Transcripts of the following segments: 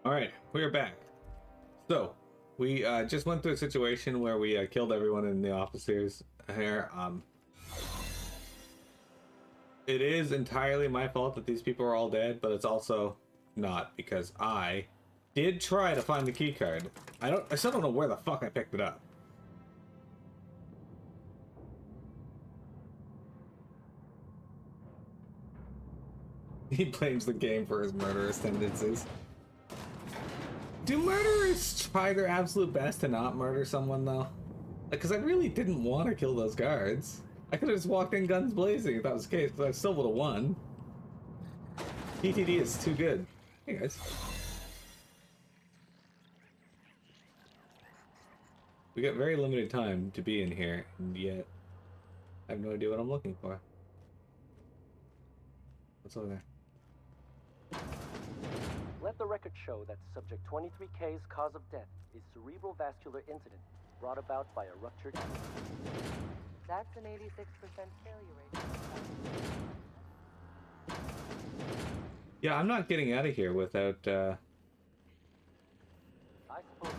All right, we're back. So, we just went through a situation where we killed everyone in the officers here. It is entirely my fault that these people are all dead, but it's also not, because I did try to find the key card. I still don't know where the fuck I picked it up. He blames the game for his murderous tendencies. Do murderers try their absolute best to not murder someone, though? Like, because I really didn't want to kill those guards. I could have just walked in guns blazing if that was the case, but I still would have won. TTD is too good. Hey, guys. We got very limited time to be in here, and yet I have no idea what I'm looking for. What's over there? Let the record show that Subject 23K's cause of death is cerebral vascular incident brought about by a ruptured aneurysm. That's an 86% failure rate. Yeah, I'm not getting out of here without, I suppose.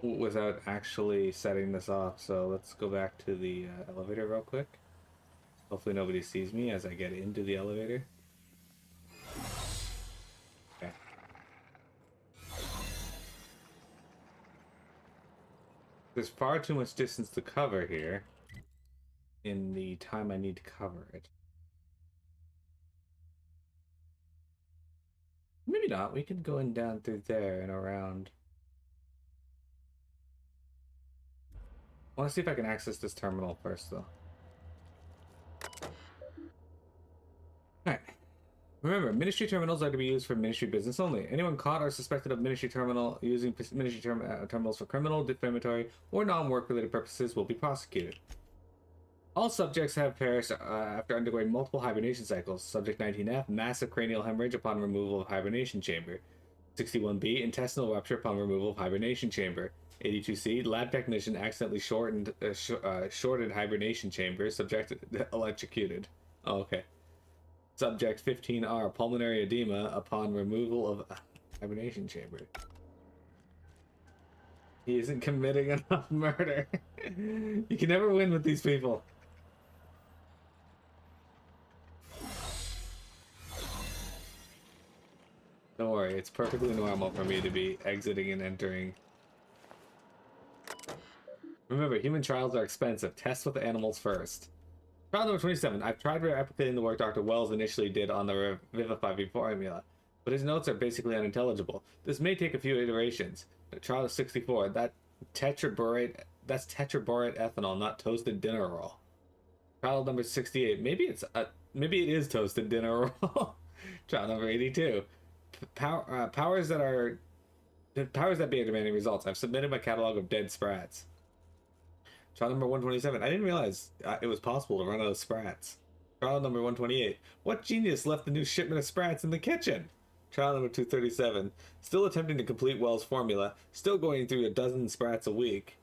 without actually setting this off, so let's go back to the elevator real quick. Hopefully nobody sees me as I get into the elevator. Okay. There's far too much distance to cover here in the time I need to cover it. Maybe not. We could go in down through there and around. I want to see if I can access this terminal first, though. Alright. Remember, Ministry terminals are to be used for Ministry business only. Anyone caught or suspected of Ministry terminal using Ministry terminals for criminal, defamatory, or non-work related purposes will be prosecuted. All subjects have perished after undergoing multiple hibernation cycles. Subject 19F, massive cranial hemorrhage upon removal of hibernation chamber. 61B, intestinal rupture upon removal of hibernation chamber. 82C, lab technician accidentally shorted hibernation chamber. Subject electrocuted. Oh, okay. Subject 15R, pulmonary edema upon removal of hibernation chamber. He isn't committing enough murder. You can never win with these people. Don't worry, it's perfectly normal for me to be exiting and entering. Remember, human trials are expensive. Test with the animals first. Trial number 27. I've tried replicating the work Dr. Wells initially did on the Revivify formula, but his notes are basically unintelligible. This may take a few iterations. Trial 64. That's tetraborate ethanol, not toasted dinner roll. Trial number 68. Maybe it is toasted dinner roll. Trial number 82. Powers that be demanding results. I've submitted my catalog of dead sprats. Trial number 127. I didn't realize it was possible to run out of sprats. Trial number 128. What genius left the new shipment of sprats in the kitchen? Trial number 237. Still attempting to complete Wells' formula. Still going through a dozen sprats a week.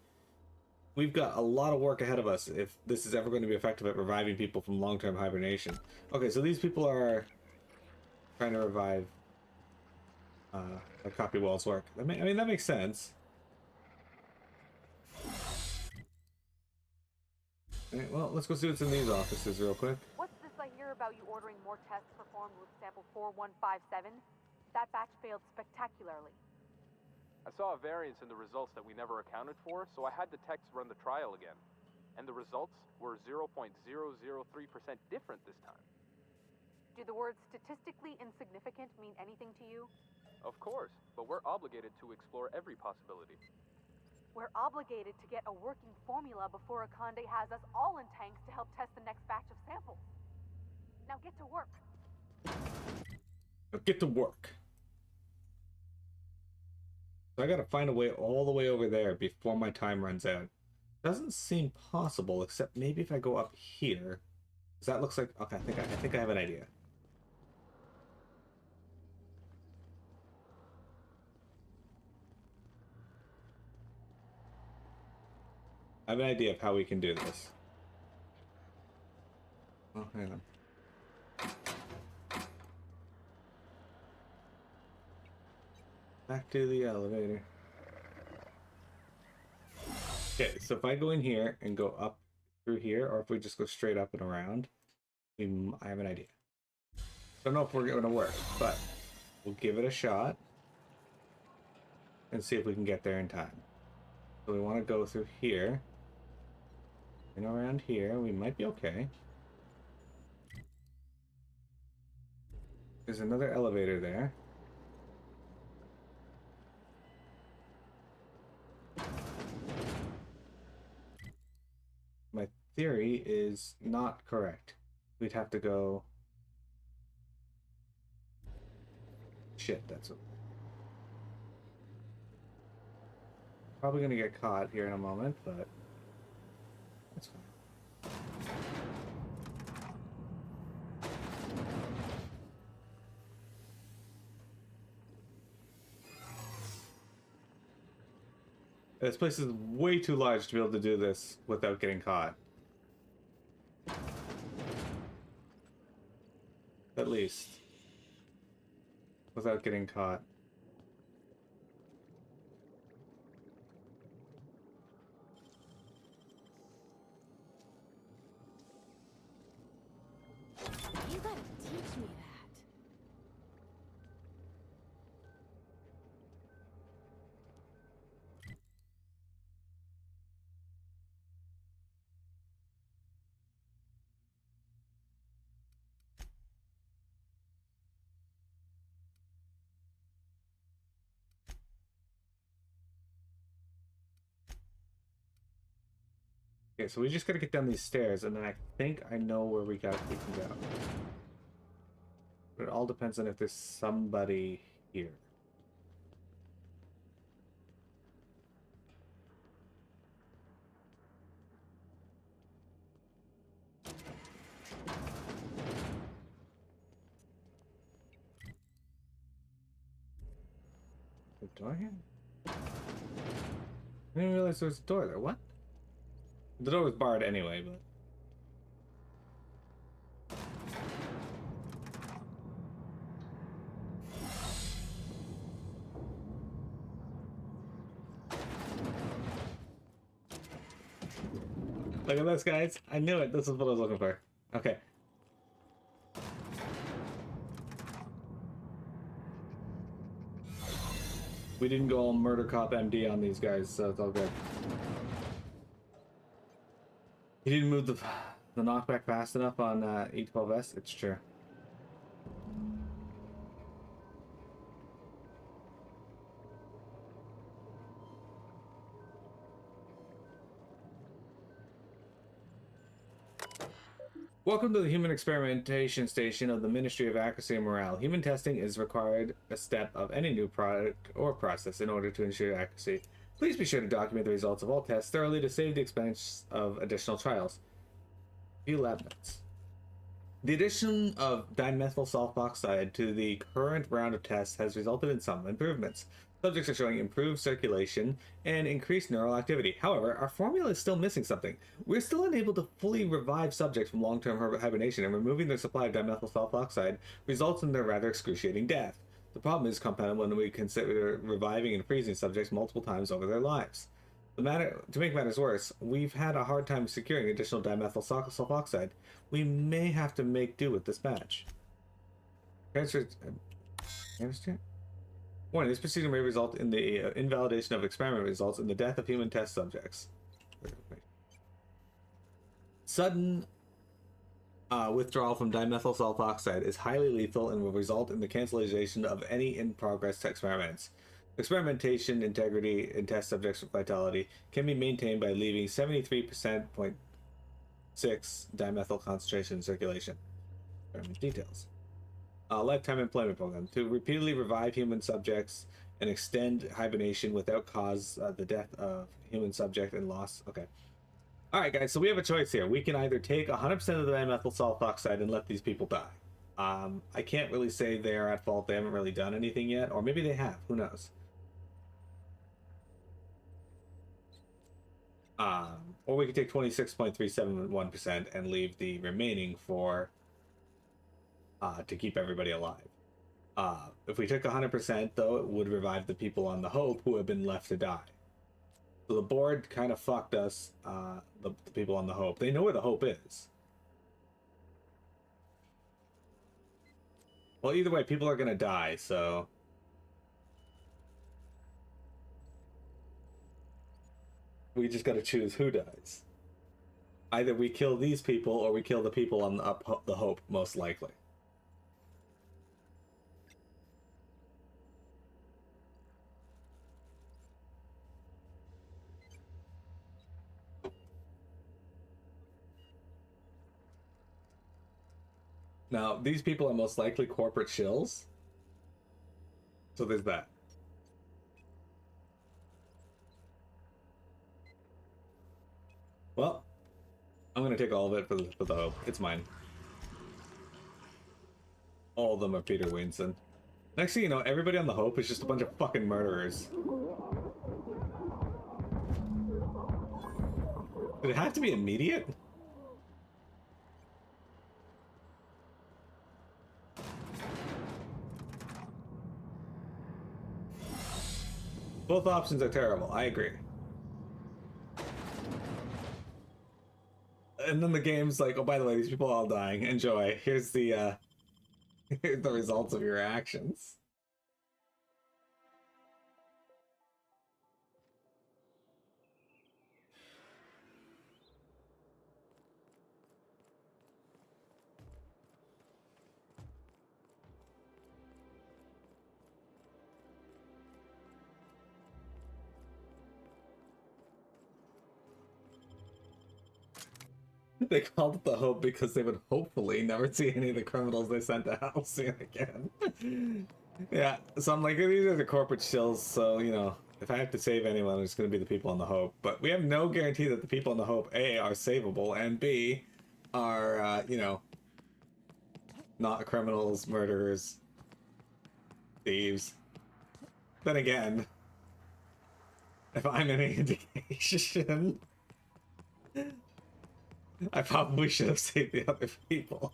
We've got a lot of work ahead of us if this is ever going to be effective at reviving people from long-term hibernation. Okay, so these people are trying to revive a copy Wells' work. I mean, that makes sense. Alright, well, let's go see what's in these offices real quick. What's this I hear about you ordering more tests performed with sample 4157? That batch failed spectacularly. I saw a variance in the results that we never accounted for, so I had the techs run the trial again. And the results were 0.003% different this time. Do the words statistically insignificant mean anything to you? Of course, but we're obligated to explore every possibility. We're obligated to get a working formula before Akande has us all in tanks to help test the next batch of samples. Now get to work. Get to work. So I gotta find a way all the way over there before my time runs out. Doesn't seem possible, except maybe if I go up here. Cause that looks like, okay, I think I have an idea. I have an idea of how we can do this. Oh, hang on. Back to the elevator. Okay, so if I go in here and go up through here, or if we just go straight up and around, I have an idea. Don't know if we're going to work, but we'll give it a shot and see if we can get there in time. So we want to go through here and around here. We might be okay. There's another elevator there. My theory is not correct. We'd have to go... Shit, that's... Probably gonna get caught here in a moment, but... That's fine. This place is way too large to be able to do this without getting caught. At least. Without getting caught. You gotta teach me that. Okay, so we just gotta get down these stairs, and then I think I know where we can go. But it all depends on if there's somebody here. The door here? I didn't realize there was a door there. What? The door was barred anyway, but... Look at this, guys. I knew it. This is what I was looking for. Okay. We didn't go all murder cop MD on these guys, so it's all good. He didn't move the knockback fast enough on E12S. It's true. Welcome to the Human Experimentation Station of the Ministry of Accuracy and Morale. Human testing is required a step of any new product or process in order to ensure accuracy. Please be sure to document the results of all tests thoroughly to save the expense of additional trials. View lab notes. The addition of dimethyl sulfoxide to the current round of tests has resulted in some improvements. Subjects are showing improved circulation and increased neural activity. However, our formula is still missing something. We're still unable to fully revive subjects from long-term hibernation, and removing their supply of dimethyl sulfoxide results in their rather excruciating death. The problem is compounded when we consider reviving and freezing subjects multiple times over their lives. To make matters worse, we've had a hard time securing additional dimethyl sulfoxide. We may have to make do with this batch. Warning, this procedure may result in the invalidation of experiment results and the death of human test subjects. Sudden withdrawal from dimethyl sulfoxide is highly lethal and will result in the cancellation of any in-progress experiments. Experimentation integrity and test subjects' vitality can be maintained by leaving 73.6 dimethyl concentration in circulation. Experiment details. Lifetime employment program to repeatedly revive human subjects and extend hibernation without cause the death of human subject and loss. Okay. All right, guys. So we have a choice here. We can either take 100% of the dimethyl sulfoxide and let these people die. I can't really say they are at fault. They haven't really done anything yet, or maybe they have. Who knows? Or we could take 26.371% and leave the remaining for to keep everybody alive. If we took 100%, though, it would revive the people on the Hope who have been left to die. So the board kind of fucked us, the people on the Hope. They know where the Hope is. Well, either way, people are gonna die, so... we just gotta choose who dies. Either we kill these people, or we kill the people on the Hope, most likely. Now, these people are most likely corporate shills. So there's that. Well, I'm gonna take all of it for the Hope. It's mine. All of them are Peter Winston. Next thing you know, everybody on the Hope is just a bunch of fucking murderers. Did it have to be immediate? Both options are terrible, I agree. And then the game's like, oh, by the way, these people are all dying. Enjoy. Here's the, here's the results of your actions. They called it the Hope because they would hopefully never see any of the criminals they sent to hell soon again. Yeah, so I'm like, these are the corporate shills, so, you know, if I have to save anyone, it's going to be the people on the Hope. But we have no guarantee that the people on the Hope, A, are savable, and B, are, you know, not criminals, murderers, thieves. Then again, if I'm any indication, I probably should have saved the other people.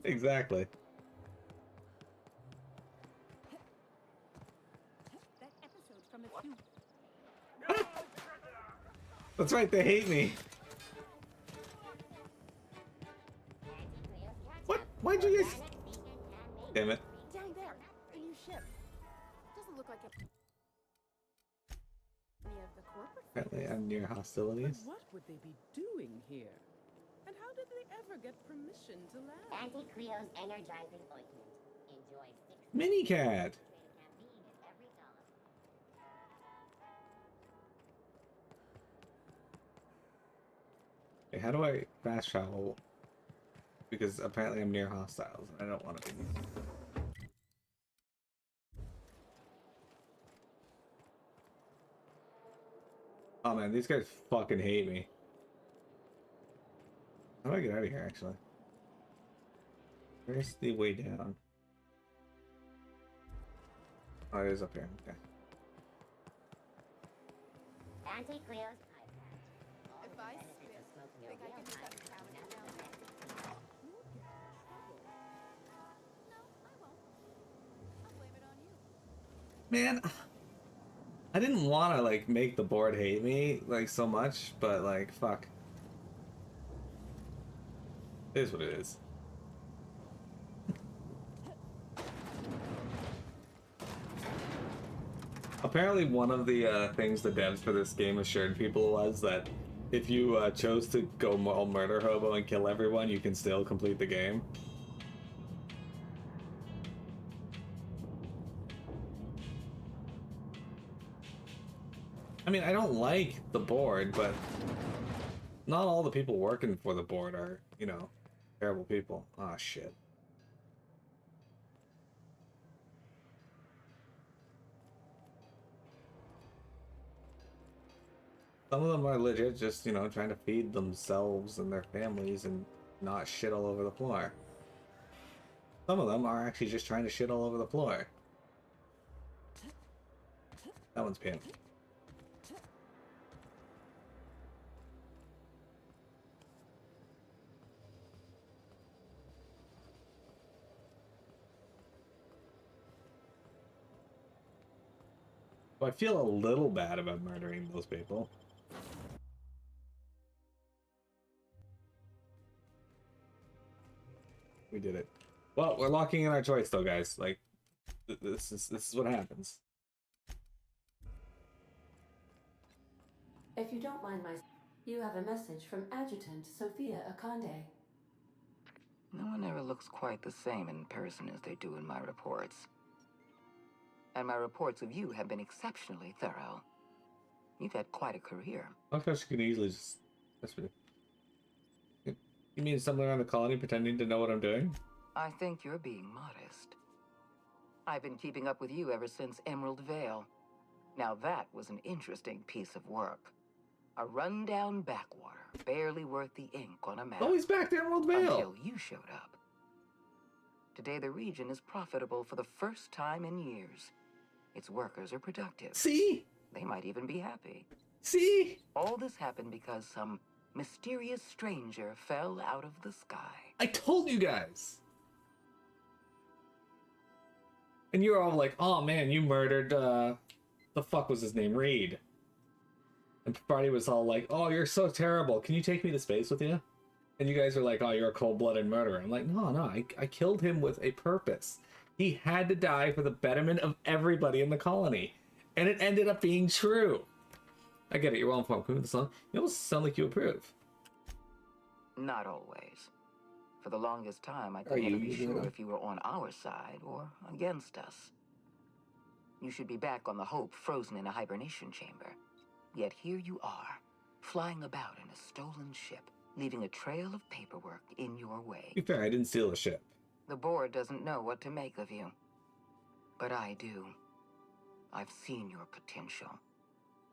Exactly. That episode from a few. That's right, they hate me. What? Why'd you guys... Damn it. Down there, the new ship. Doesn't look like any of the corporate. Apparently I'm near hostilities. But what would they be doing here? And how did they ever get permission to land? Auntie Cleo's energizing ointment. Enjoy 6 Minicat. caffeine is every dollar. Okay, how do I fast travel? Because apparently I'm near hostiles and I don't want to be. Oh man, these guys fucking hate me. How do I get out of here, actually? Where's the way down? Oh, it is up here. Okay. Auntie Cleo's eye patch. All the benefits of smoking a real pipe are now tested. Man, I didn't want to like make the board hate me like so much, but like fuck. It is what it is. Apparently one of the things the devs for this game assured people was that if you chose to go all murder hobo and kill everyone, you can still complete the game. I mean, I don't like the board, but not all the people working for the board are, you know, terrible people. Ah, shit. Some of them are legit just, you know, trying to feed themselves and their families and not shit all over the floor. Some of them are actually just trying to shit all over the floor. That one's pink. I feel a little bad about murdering those people. We did it. Well, we're locking in our choice though, guys. Like, this is what happens. If you don't mind you have a message from Adjutant Sophia Akande. No one ever looks quite the same in person as they do in my reports. And my reports of you have been exceptionally thorough. You've had quite a career. I thought she could easily just... You mean somewhere around the colony pretending to know what I'm doing? I think you're being modest. I've been keeping up with you ever since Emerald Vale. Now that was an interesting piece of work. A rundown backwater, barely worth the ink on a map. Oh, he's back to Emerald Vale! Until you showed up. Today the region is profitable for the first time in years. Its workers are productive. See? They might even be happy. See? All this happened because some mysterious stranger fell out of the sky. I told you guys! And you're all like, oh man, you murdered, the fuck was his name? Reed. And Barty was all like, oh, you're so terrible. Can you take me to space with you? And you guys are like, oh, you're a cold-blooded murderer. I'm like, no, I killed him with a purpose. He had to die for the betterment of everybody in the colony. And it ended up being true. I get it, you're well informed. Can we move this on? You almost sound like you approve. Not always. For the longest time, I could never be sure if you were on our side or against us. You should be back on the Hope, frozen in a hibernation chamber. Yet here you are, flying about in a stolen ship, leaving a trail of paperwork in your way. To be fair, I didn't steal the ship. The board doesn't know what to make of you. But I do. I've seen your potential.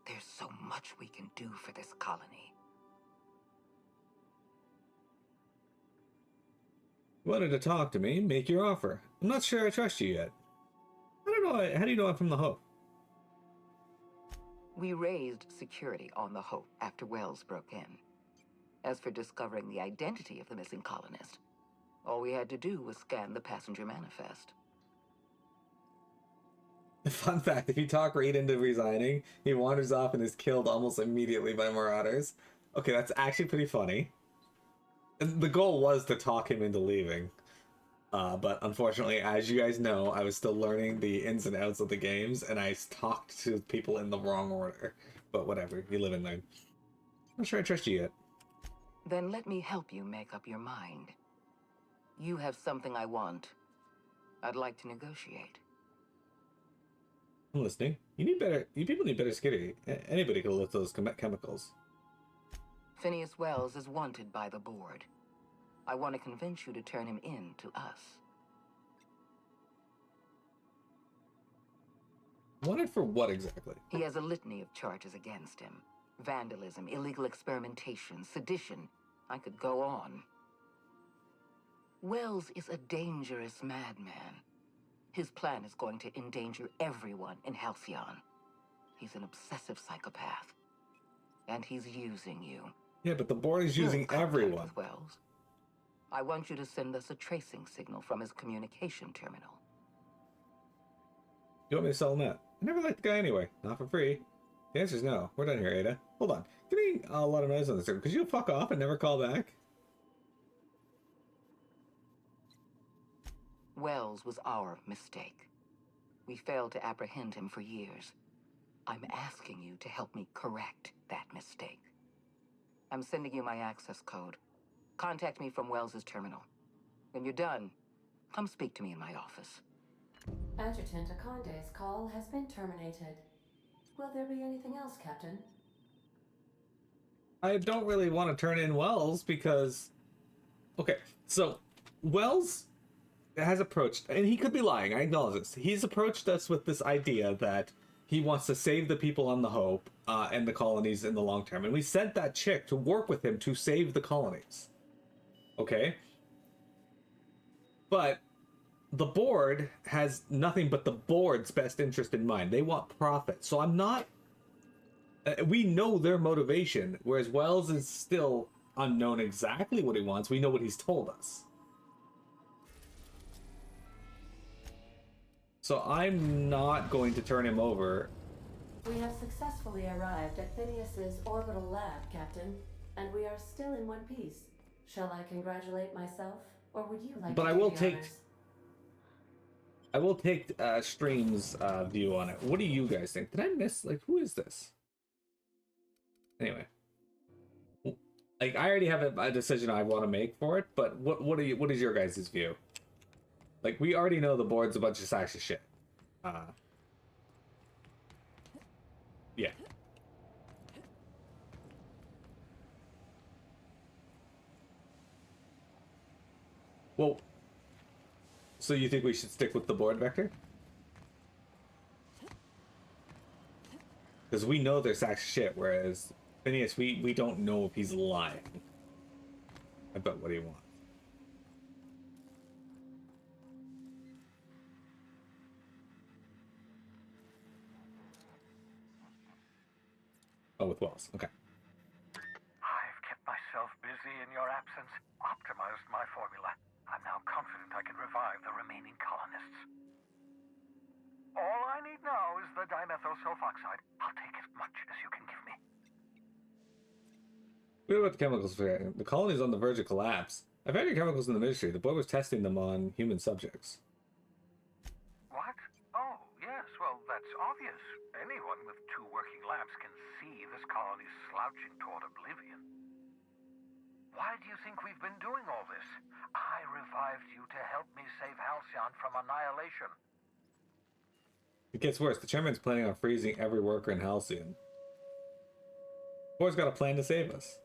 There's so much we can do for this colony. You wanted to talk to me, make your offer. I'm not sure I trust you yet. I don't know, how do you know I'm from the Hope? We raised security on the Hope after Wells broke in. As for discovering the identity of the missing colonist, all we had to do was scan the passenger manifest. Fun fact, if you talk Reed into resigning, he wanders off and is killed almost immediately by marauders. Okay, that's actually pretty funny. And the goal was to talk him into leaving. But unfortunately, as you guys know, I was still learning the ins and outs of the games, and I talked to people in the wrong order. But whatever, you live and learn. I'm not sure I trust you yet. Then let me help you make up your mind. You have something I want. I'd like to negotiate. I'm listening. You people need better security. Anybody could lift those chemicals. Phineas Wells is wanted by the board. I want to convince you to turn him in to us. Wanted for what exactly? He has a litany of charges against him. Vandalism, illegal experimentation, sedition. I could go on. Wells is a dangerous madman. His plan is going to endanger everyone in Halcyon. He's an obsessive psychopath. And he's using you. Yeah, but the board is using everyone. With Wells. I want you to send us a tracing signal from his communication terminal. You want me to sell him that? I never liked the guy anyway. Not for free. The answer's no. We're done here, Ada. Hold on. Getting a lot of noise on this. Could you fuck off and never call back? Wells was our mistake. We failed to apprehend him for years. I'm asking you to help me correct that mistake. I'm sending you my access code. Contact me from Wells's terminal. When you're done, come speak to me in my office. Adjutant Akande's call has been terminated. Will there be anything else, Captain? I don't really want to turn in Wells because... Okay, so Wells has approached, and he could be lying, I acknowledge this. He's approached us with this idea that he wants to save the people on the Hope and the colonies in the long term. And we sent that chick to work with him to save the colonies. Okay? But the board has nothing but the board's best interest in mind. They want profit. So I'm not... we know their motivation, whereas Wells is still unknown exactly what he wants. We know what he's told us. So I'm not going to turn him over. We have successfully arrived at Phineas's orbital lab, Captain, and we are still in one piece. Shall I congratulate myself, or would you like But to I do will the take... honors? I will take Stream's view on it. What do you guys think? Did I miss... like, who is this? Anyway. Like, I already have a decision I want to make for it, but what is your guys' view? Like, we already know the board's a bunch of sacks of shit. Yeah. Well, so you think we should stick with the board, Vector? Because we know they're sacks of shit, whereas Phineas, we don't know if he's lying about what he wants. Oh, with Wells. Okay. I've kept myself busy in your absence, optimized my formula. I'm now confident I can revive the remaining colonists. All I need now is the dimethyl sulfoxide. I'll take as much as you can give me. What about the chemicals? The colony's on the verge of collapse. I found your chemicals in the ministry. The boy was testing them on human subjects. What? Oh, yes, well, that's obvious. Anyone with 2 working labs can see this colony's slouching toward oblivion. Why do you think we've been doing all this? I revived you to help me save Halcyon from annihilation. It gets worse. The chairman's planning on freezing every worker in Halcyon. The boy's got a plan to save us.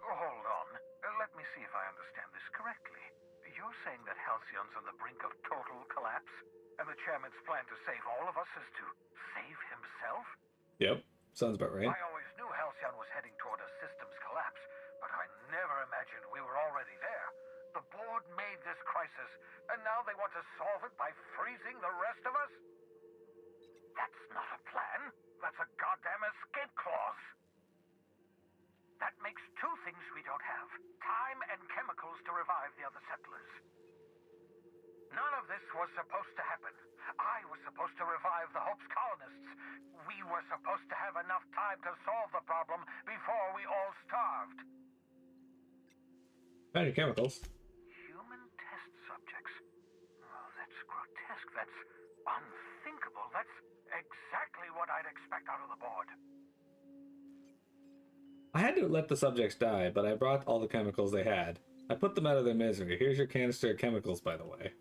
Hold on. Let me see if I understand this correctly. You're saying that Halcyon's on the brink of total collapse, and the chairman's plan to save all of us is to save himself? Yep. Sounds about right. I always knew Halcyon was heading toward a systems collapse, but I never imagined we were already there. The board made this crisis, and now they want to solve it by freezing the rest of us? That's not a plan. That's a goddamn escape clause. That makes 2 things we don't have. Time and chemicals to revive the other settlers. None of this was supposed to happen. I was supposed to revive the Hope's colonists. We were supposed to have enough time to solve the problem before we all starved. Found your chemicals. Human test subjects. Oh, that's grotesque. That's unthinkable. That's exactly what I'd expect out of the board. I had to let the subjects die, but I brought all the chemicals they had. I put them out of their misery. Here's your canister of chemicals, by the way.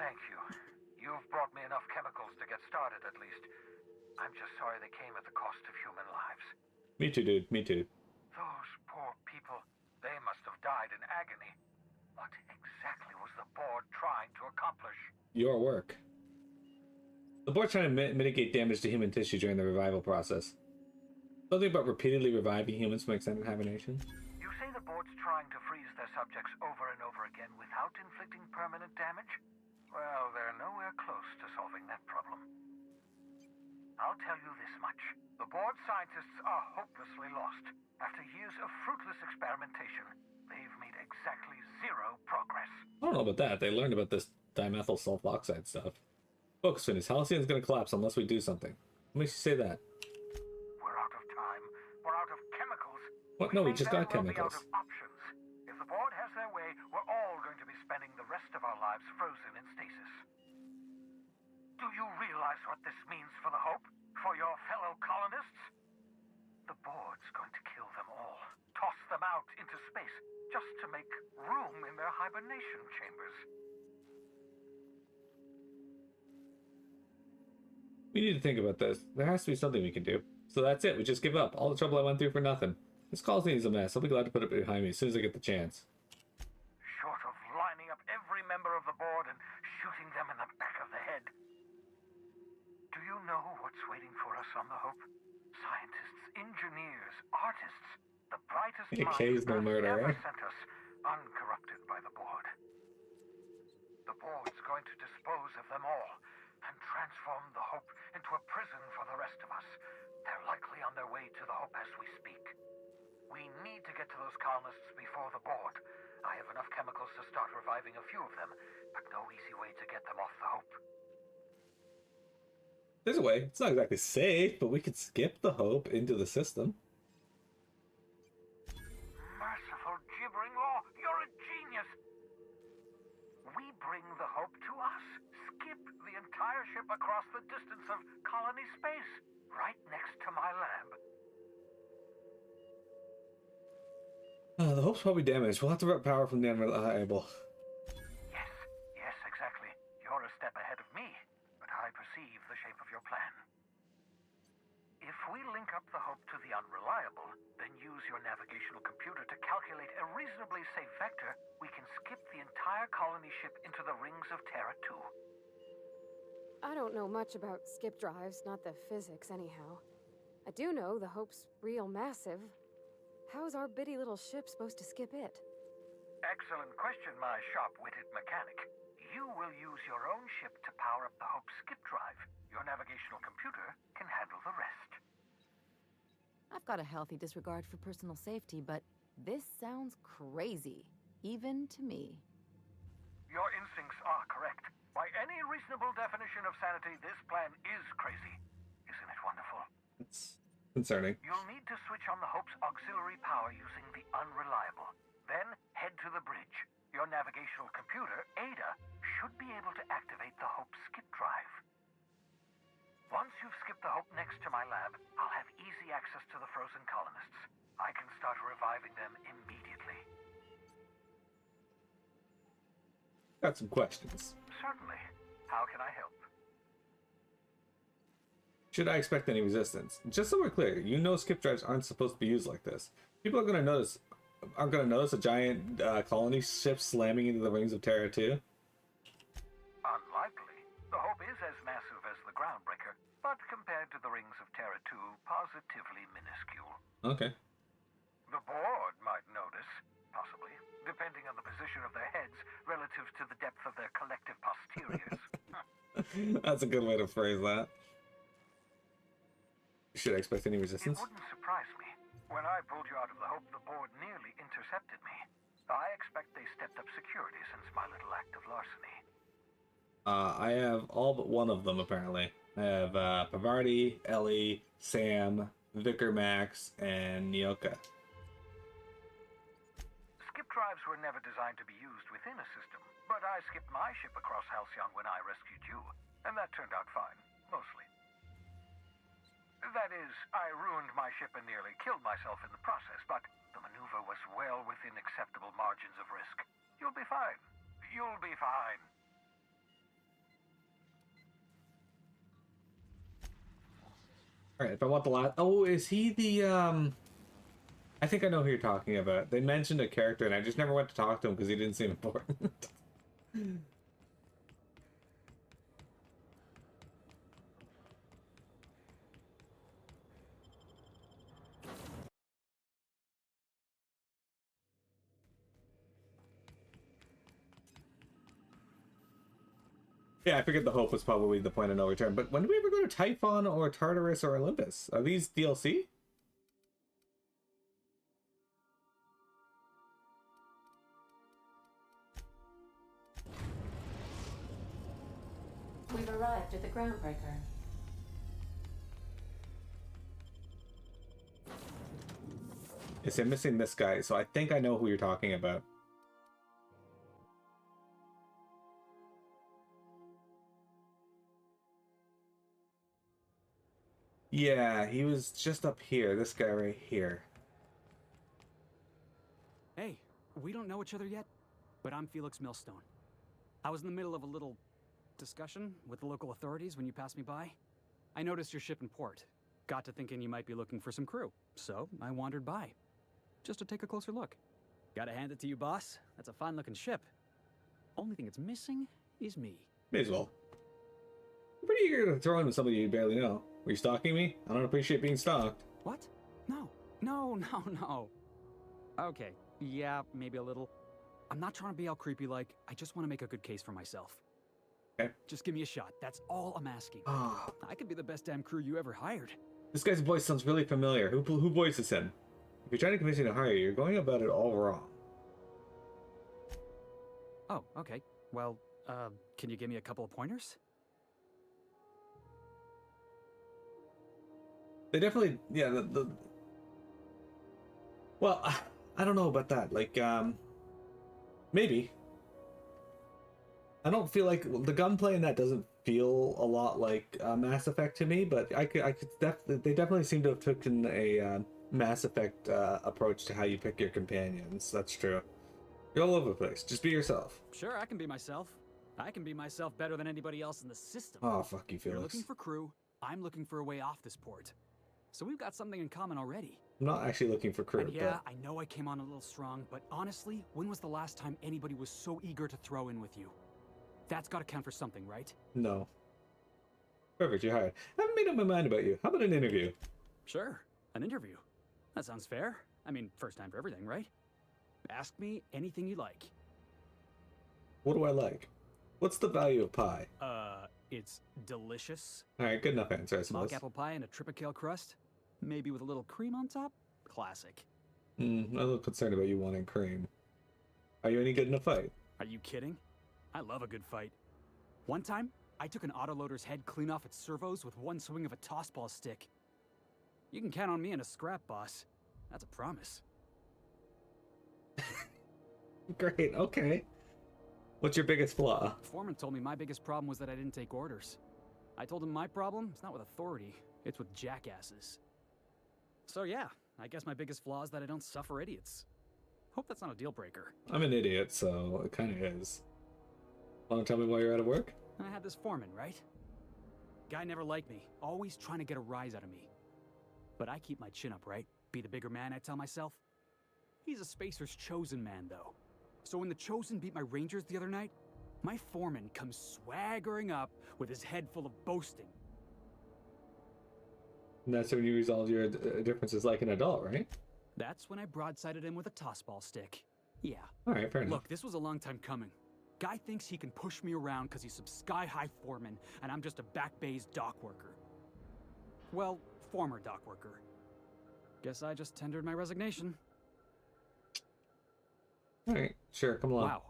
Thank you. You've brought me enough chemicals to get started, at least. I'm just sorry they came at the cost of human lives. Me too, dude. Me too. Those poor people, they must have died in agony. What exactly was the board trying to accomplish? Your work. The board's trying to mitigate damage to human tissue during the revival process. Something about repeatedly reviving humans from extended hibernation. You say the board's trying to freeze their subjects over and over again without inflicting permanent damage? Well, they're nowhere close to solving that problem. I'll tell you this much. The board scientists are hopelessly lost. After years of fruitless experimentation, they've made exactly 0 progress. I don't know about that. They learned about this dimethyl sulfoxide stuff. Focus, Phineas. Halcyon's gonna collapse unless we do something. What makes you say that? We're out of time. We're out of chemicals. What? No, we just got We'll be chemicals. out of options. If the board has their way, we're all going to be spending the rest of our lives frozen in stasis. Do you realize what this means for the Hope? For your fellow colonists? The board's going to kill them all. Toss them out into space, just to make room in their hibernation chambers. We need to think about this. There has to be something we can do. So that's it. We just give up. All the trouble I went through for nothing. This colony is a mess. I'll be glad to put it behind me as soon as I get the chance. Short of lining up every member of the board and shooting them in the back of the head. Do you know what's waiting for us on the Hope? Scientists, engineers, artists, the brightest Yeah, minds Kay's no Earth murder, ever eh? sent us, uncorrupted by the board. The board's going to dispose of them all and transform the Hope into a prison for the rest of us. They're likely on their way to the Hope as we speak. We need to get to those colonists before the board. I have enough chemicals to start reviving a few of them, but no easy way to get them off the Hope. There's a way. It's not exactly safe, but we could skip the Hope into the system. Merciful gibbering law, you're a genius! We bring the Hope to us. Skip the entire ship across the distance of colony space, right next to my lab. The Hope's probably damaged. We'll have to rip power from the unreliable. Yes, exactly. You're a step ahead of me, but I perceive the shape of your plan. If we link up the Hope to the unreliable, then use your navigational computer to calculate a reasonably safe vector, we can skip the entire colony ship into the rings of Terra 2. I don't know much about skip drives, not the physics anyhow. I do know the Hope's real massive. How's our bitty little ship supposed to skip it? Excellent question, my sharp-witted mechanic. You will use your own ship to power up the Hope's skip drive. Your navigational computer can handle the rest. I've got a healthy disregard for personal safety, but this sounds crazy, even to me. Your instincts are correct. By any reasonable definition of sanity, this plan is crazy. Isn't it wonderful? It's concerning. You'll need to switch on the Hope's auxiliary power using the unreliable. Then head to the bridge. Your navigational computer, Ada, should be able to activate the Hope's skip drive. Once you've skipped the Hope next to my lab, I'll have easy access to the frozen colonists. I can start reviving them immediately. Got some questions. Certainly. How can I help? Should I expect any resistance? Just so we're clear, you know skip drives aren't supposed to be used like this. People aren't going to notice a giant colony ship slamming into the rings of Terra 2. Unlikely. The Hope is as massive as the groundbreaker, but compared to the rings of Terra 2, positively minuscule. Okay. The board might notice, possibly, depending on the position of their heads relative to the depth of their collective posteriors. That's a good way to phrase that. Should I expect any resistance? It wouldn't surprise me. When I pulled you out of the Hope, the board nearly intercepted me. I expect they stepped up security since my little act of larceny. I have all but one of them, apparently. I have Pavarti, Ellie, Sam, Vicar Max, and Nyoka. Skip drives were never designed to be used within a system, but I skipped my ship across Halcyon when I rescued you, and that turned out fine, mostly. That is, I ruined my ship and nearly killed myself in the process, but the maneuver was well within acceptable margins of risk. You'll be fine. You'll be fine. Alright, if I want the last... Oh, is he the, I think I know who you're talking about. They mentioned a character, and I just never went to talk to him because he didn't seem important. Yeah, I figured the Hope was probably the point of no return. But when do we ever go to Typhon or Tartarus or Olympus? Are these DLC? We've arrived at the groundbreaker. Yes, I'm missing this guy, so I think I know who you're talking about. Yeah, he was just up here. This guy right here. Hey, we don't know each other yet, but I'm Felix Millstone. I was in the middle of a little discussion with the local authorities when you passed me by. I noticed your ship in port. Got to thinking you might be looking for some crew, so I wandered by. Just to take a closer look. Gotta hand it to you, boss. That's a fine-looking ship. Only thing it's missing is me. May as well. I'm pretty eager to throw in with somebody you barely know. Were you stalking me? I don't appreciate being stalked. What? No. No, no, no. Okay, yeah, maybe a little. I'm not trying to be all creepy like, I just want to make a good case for myself. Okay. Just give me a shot, that's all I'm asking. Oh. I could be the best damn crew you ever hired. This guy's voice sounds really familiar. Who voices him? If you're trying to convince me to hire you, you're going about it all wrong. Oh, okay. Well, can you give me a couple of pointers? They definitely, yeah, well, I don't know about that. Like, maybe. I don't feel like the gunplay in that doesn't feel a lot like Mass Effect to me, but I could they definitely seem to have taken a Mass Effect approach to how you pick your companions. That's true. You're all over the place. Just be yourself. Sure, I can be myself. I can be myself better than anybody else in the system. Oh, fuck you, Felix. You're looking for crew. I'm looking for a way off this port. So we've got something in common already. I'm not actually looking for crew. And yeah, but... I know I came on a little strong, but honestly, when was the last time anybody was so eager to throw in with you? That's got to count for something, right? No. Perfect, you're hired. I haven't made up my mind about you. How about an interview? Sure, an interview. That sounds fair. I mean, first time for everything, right? Ask me anything you like. What do I like? What's the value of pie? It's delicious. Alright, good enough answer, I suppose. Mock apple pie and a tripicale crust? Maybe with a little cream on top? Classic. I'm a little concerned about you wanting cream. Are you any good in a fight? Are you kidding? I love a good fight. One time, I took an autoloader's head clean off its servos with one swing of a tossball stick. You can count on me in a scrap, boss. That's a promise. Great, okay. What's your biggest flaw? Foreman told me my biggest problem was that I didn't take orders. I told him my problem is not with authority, it's with jackasses. So yeah, I guess my biggest flaw is that I don't suffer idiots. Hope that's not a deal breaker. I'm an idiot, so it kind of is. Want to tell me why you're out of work? I had this foreman, right? Guy never liked me, always trying to get a rise out of me. But I keep my chin up, right? Be the bigger man, I tell myself. He's a Spacer's chosen man, though. So when the Chosen beat my Rangers the other night, my foreman comes swaggering up with his head full of boasting. And that's when you resolve your differences like an adult, right? That's when I broadsided him with a tossball stick. Yeah. Alright, fair enough. Look, this was a long time coming. Guy thinks he can push me around because he's some sky-high foreman, and I'm just a back bay's dock worker. Well, former dock worker. Guess I just tendered my resignation. Alright, sure, come along. Wow.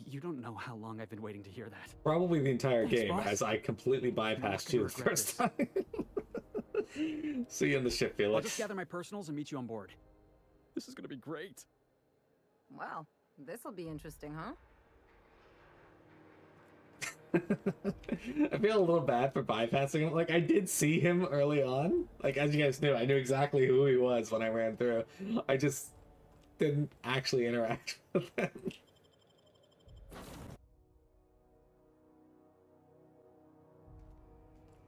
You don't know how long I've been waiting to hear that. Probably the entire Thanks, game, boss. as I completely bypassed you the first time. See you on the ship, Felix. I'll just gather my personals and meet you on board. This is gonna be great. Well, this'll be interesting, huh? I feel a little bad for bypassing him. Like, I did see him early on. Like, as you guys knew, I knew exactly who he was when I ran through. I just didn't actually interact with him.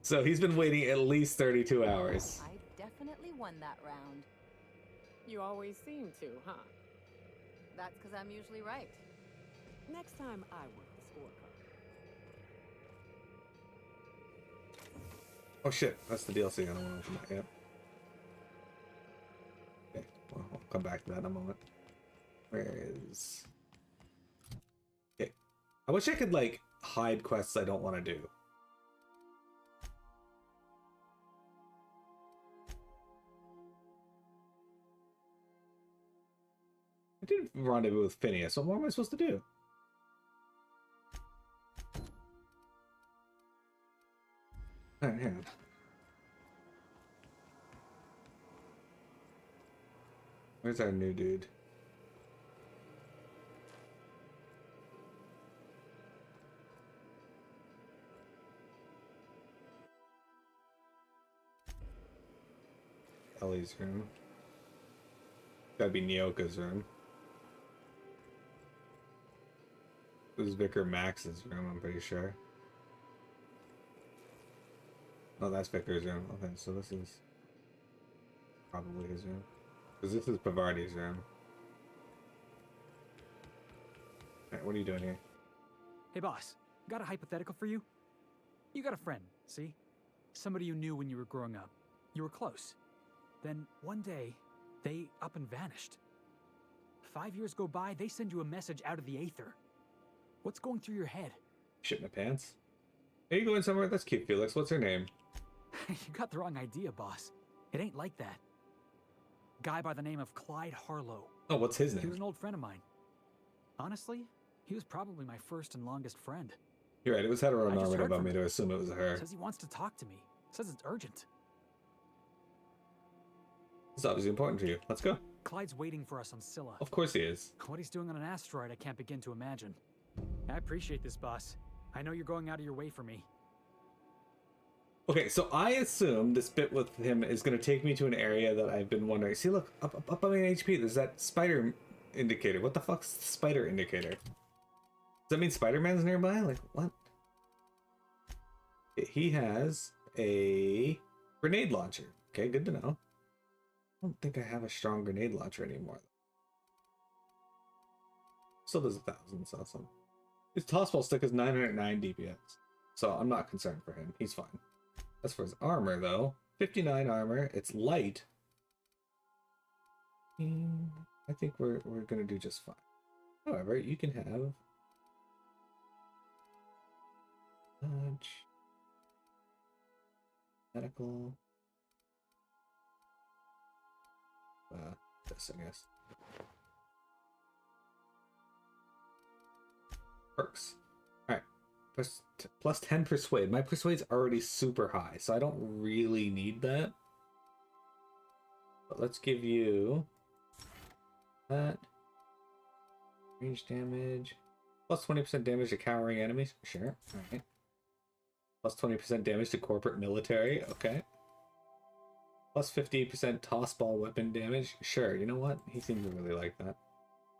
So he's been waiting at least 32 hours. I definitely won that round. You always seem to, huh? That's because I'm usually right. Next time I work the scorecard. Oh shit, that's the DLC. I don't want to open that yet. Okay, well, I'll come back to that in a moment. Where is... Okay. I wish I could, like, hide quests I don't want to do. I did rendezvous with Phineas. What more am I supposed to do? Alright, hang on. Where's our new dude? Ellie's room. Gotta be Nyoka's room. This is Vicar Max's room, I'm pretty sure. Oh, that's Vicar's room. Okay, so this is probably his room. Because this is Pavardi's room. Alright, what are you doing here? Hey boss, got a hypothetical for you? You got a friend, see? Somebody you knew when you were growing up. You were close. Then one day, they up and vanished. 5 years go by, they send you a message out of the aether. What's going through your head? Shit my pants. Are you going somewhere? That's cute, Felix. What's her name? You got the wrong idea, boss. It ain't like that. Guy by the name of Clyde Harlow. Oh, what's his He was name? an old friend of mine. Honestly, he was probably my first and longest friend. You're right, it was I just heteronormative heard of from me him. to assume it was her. Says he wants to talk to me. Says it's urgent. It's obviously important to you. Let's go. Clyde's waiting for us on Scylla. Of course he is. What he's doing on an asteroid, I can't begin to imagine. I appreciate this, boss. I know you're going out of your way for me. Okay, so I assume this bit with him is going to take me to an area that I've been wondering. See, look, up on my HP, there's that spider indicator. What the fuck's the spider indicator? Does that mean Spider-Man's nearby? Like, what? He has a grenade launcher. Okay, good to know. I don't think I have a strong grenade launcher anymore. Still does 1,000, so awesome. His tossball stick is 909 DPS, so I'm not concerned for him. He's fine. As for his armor, though, 59 armor. It's light. I think we're gonna do just fine. However, you can have dodge, medical, this I guess. Perks. Alright. Plus 10 persuade. My persuade's already super high, so I don't really need that. But let's give you that. Range damage. Plus 20% damage to cowering enemies. Sure. Alright. Plus 20% damage to corporate military. Okay. Plus 50% tossball weapon damage. Sure. You know what? He seems to really like that.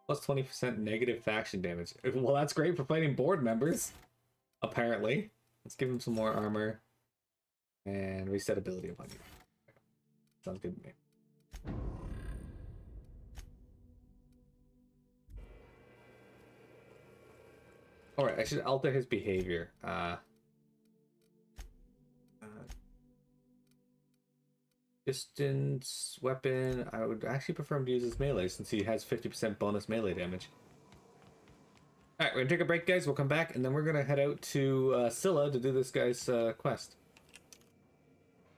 Plus 20% negative faction damage. Well, that's great for fighting board members. Apparently. Let's give him some more armor. And reset ability upon you. Sounds good to me. Alright, I should alter his behavior. Distance weapon. I would actually prefer him to use his melee since he has 50% bonus melee damage. Alright, we're gonna take a break, guys. We'll come back and then we're gonna head out to Scylla to do this guy's quest.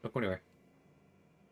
Don't go anywhere.